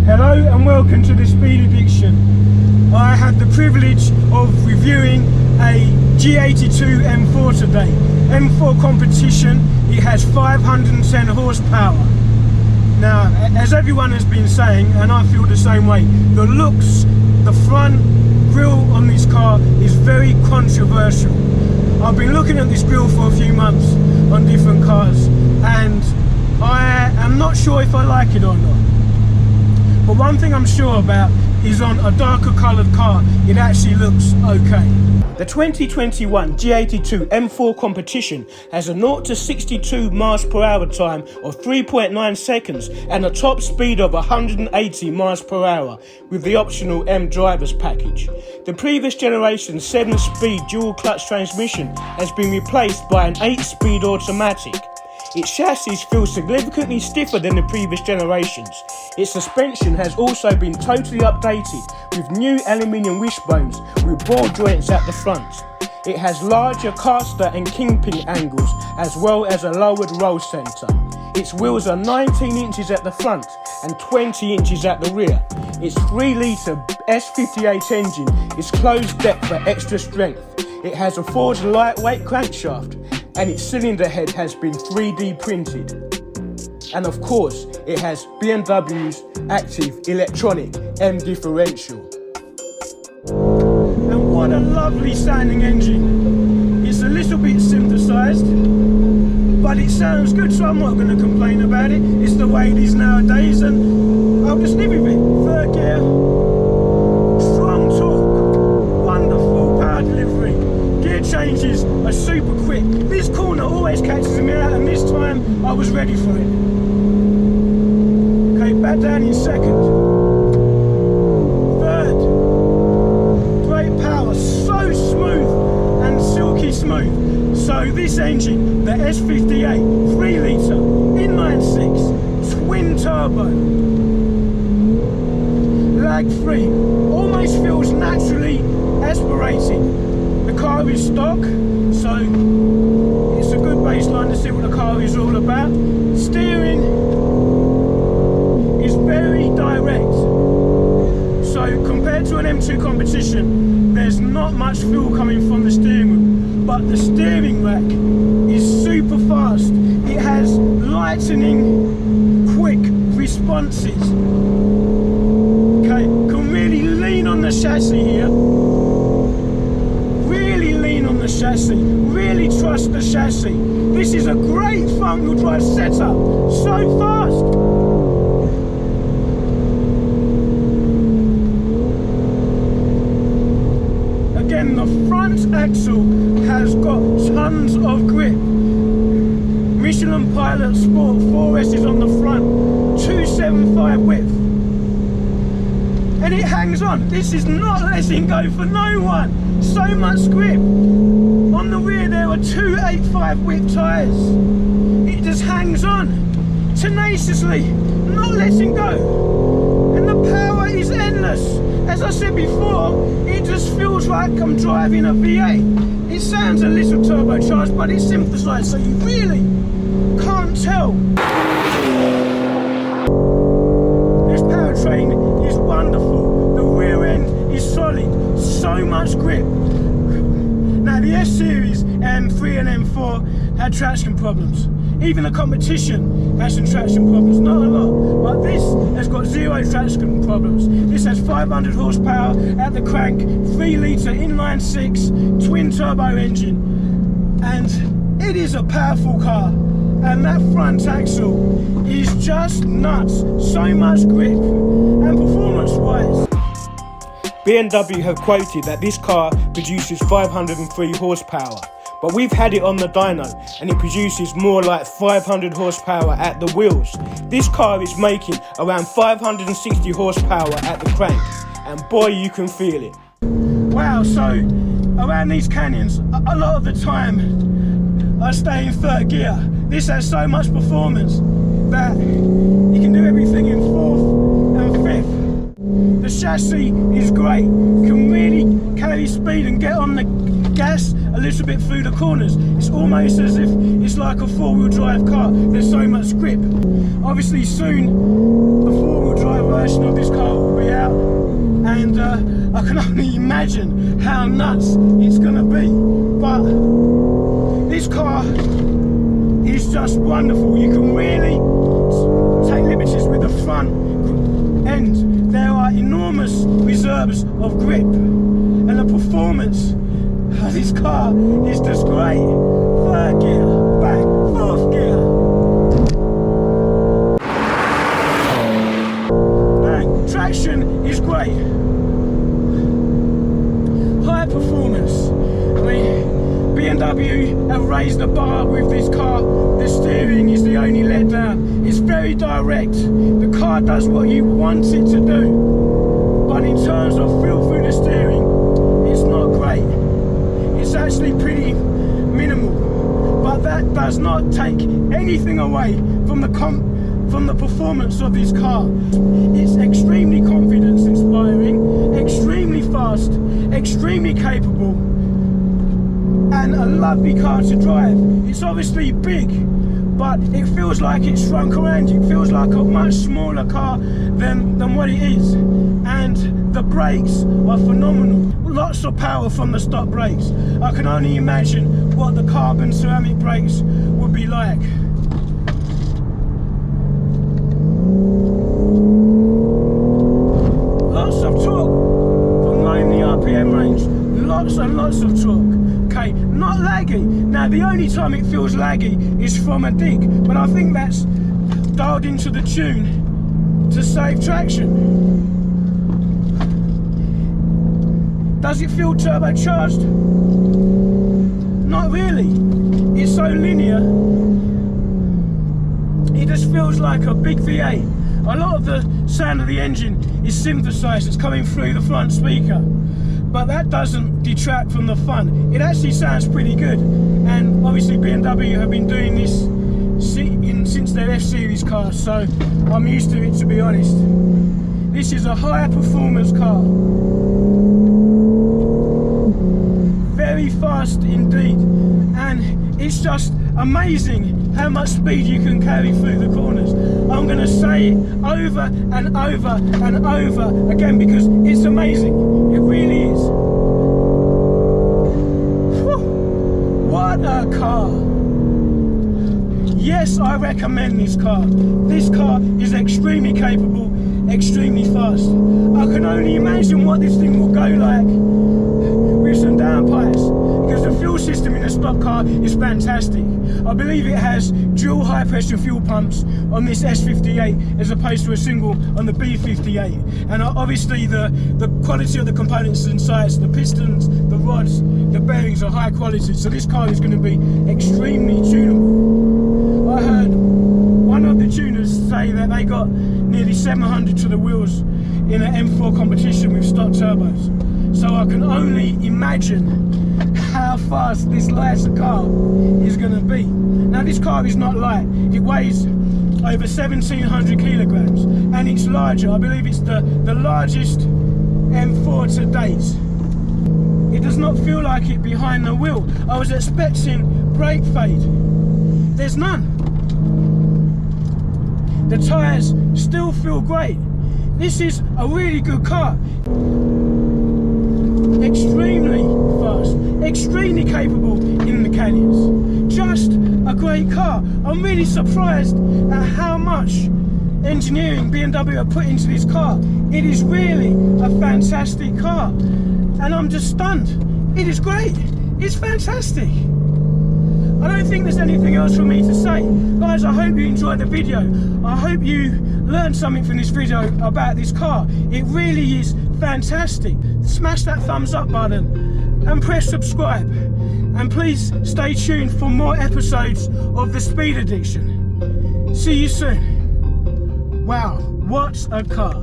Hello and welcome to the Speed Addiction. I had the privilege of reviewing a G82 M4 today. M4 Competition, it has 510 horsepower. Now, as everyone has been saying, and I feel the same way, the looks, the front grille on this car is very controversial. I've been looking at this grille for a few months on different cars and I am not sure if I like it or not. But one thing I'm sure about is on a darker coloured car, it actually looks okay. The 2021 G82 M4 Competition has a 0 to 62 miles per hour time of 3.9 seconds and a top speed of 180 miles per hour with the optional M driver's package. The previous generation 7-speed dual clutch transmission has been replaced by an 8-speed automatic. Its chassis feels significantly stiffer than the previous generations. Its suspension has also been totally updated with new aluminium wishbones with ball joints at the front. It has larger castor and kingpin angles as well as a lowered roll centre. Its wheels are 19 inches at the front and 20 inches at the rear. Its 3-litre S58 engine is closed deck for extra strength. It has a forged lightweight crankshaft and its cylinder head has been 3D printed. And of course, it has BMW's active electronic M Differential. And what a lovely sounding engine. It's a little bit synthesized, but it sounds good, so I'm not going to complain about it. It's the way it is nowadays, and I'll just live with it. Third gear, strong torque, wonderful power delivery. Gear changes are super quick. This corner always catches me out, and this time I was ready for it. Okay, back down in second. Third. Great power, so smooth and silky smooth. So this engine, the S58, 3-litre, inline-6, twin turbo, lag-free, almost feels naturally aspirated. The car is stock, so it's a good baseline to see what the car is all about. Steering is very direct. So compared to an M2 Competition, there's not much fuel coming from the steering wheel, but the steering rack is super fast. It has lightning quick responses. Okay, can really lean on the chassis here. On the chassis, really trust the chassis. This is a great front-wheel drive setup, so fast. Again, the front axle has got tons of grip. Michelin Pilot Sport 4S on the front, 275 width. And it hangs on. This is not letting go for no one. So much grip. On the rear there are 285 width tyres. It just hangs on tenaciously, not letting go. And the power is endless. As I said before, it just feels like I'm driving a V8. It sounds a little turbocharged, but it's synthesized, so you really can't tell. This powertrain is wonderful. The rear end is solid, so much grip. Now the S-Series M3 and M4 had traction problems. Even the Competition has some traction problems, not a lot, but this has got 0 traction problems. This has 500 horsepower at the crank, 3-litre inline-6 twin turbo engine, and it is a powerful car. And that front axle is just nuts. So much grip, and performance-wise, BMW have quoted that this car produces 503 horsepower, but we've had it on the dyno and it produces more like 500 horsepower at the wheels. This car is making around 560 horsepower at the crank, and boy, you can feel it. Wow, so around these canyons, a lot of the time I stay in third gear. This has so much performance that you can do everything in fourth and fifth. The chassis is great, can really carry speed and get on the gas a little bit through the corners. It's almost as if it's like a four-wheel drive car. There's so much grip. Obviously soon the four-wheel drive version of this imagine how nuts it's gonna be. But this car is just wonderful. You can really take liberties with the front end. There are enormous reserves of grip, and the performance of this car is just great. Third gear, back, fourth gear. Bang, traction is great. High performance. I mean, BMW have raised the bar with this car. The steering is the only letdown. It's very direct. The car does what you want it to do. But in terms of feel through the steering, it's not great. It's actually pretty minimal. But that does not take anything away from the performance of this car. It's extremely confidence inspiring, extremely fast, extremely capable, and a lovely car to drive. It's obviously big, but it feels like it's shrunk around you. It feels like a much smaller car than what it is. And the brakes are phenomenal. Lots of power from the stock brakes. I can only imagine what the carbon ceramic brakes would be like. Lots of torque from low in the RPM range. Lots and lots of torque. Okay, not laggy. Now the only time it feels laggy is from a dig, but I think that's dialed into the tune to save traction. Does it feel turbocharged? Not really. It's so linear. It just feels like a big V8. A lot of the sound of the engine is synthesized. It's coming through the front speaker. But that doesn't detract from the fun. It actually sounds pretty good. And obviously BMW have been doing this since their F-Series cars, so I'm used to it, to be honest. This is a higher performance car. Very fast indeed. And it's just amazing how much speed you can carry through the corners. I'm going to say it over and over and over again because it's amazing. It really is. Whew. What a car. Yes, I recommend this car. This car is extremely capable, extremely fast. I can only imagine what this thing will go like with some downpipes, because the fuel system in a stock car is fantastic. I believe it has dual high pressure fuel pumps on this S58 as opposed to a single on the B58, and obviously the quality of the components inside, the pistons, the rods, the bearings are high quality, so this car is going to be extremely tunable. I heard one of the tuners say that they got nearly 700 to the wheels in an M4 competition with stock turbos. So I can only imagine how fast this lighter car is going to be. Now this car is not light. It weighs over 1,700 kilograms and it's larger. I believe it's the largest M4 to date. It does not feel like it behind the wheel. I was expecting brake fade. There's none. The tyres still feel great. This is a really good car. Extremely fast, extremely capable in the canyons. Just a great car. I'm really surprised at how much engineering BMW have put into this car. It is really a fantastic car, and I'm just stunned. It is great. It's fantastic. I don't think there's anything else for me to say. Guys, I hope you enjoyed the video. I hope you learned something from this video about this car. It really is fantastic. Smash that thumbs up button and press subscribe. And please stay tuned for more episodes of The Speed Addiction. See you soon. Wow, what a car.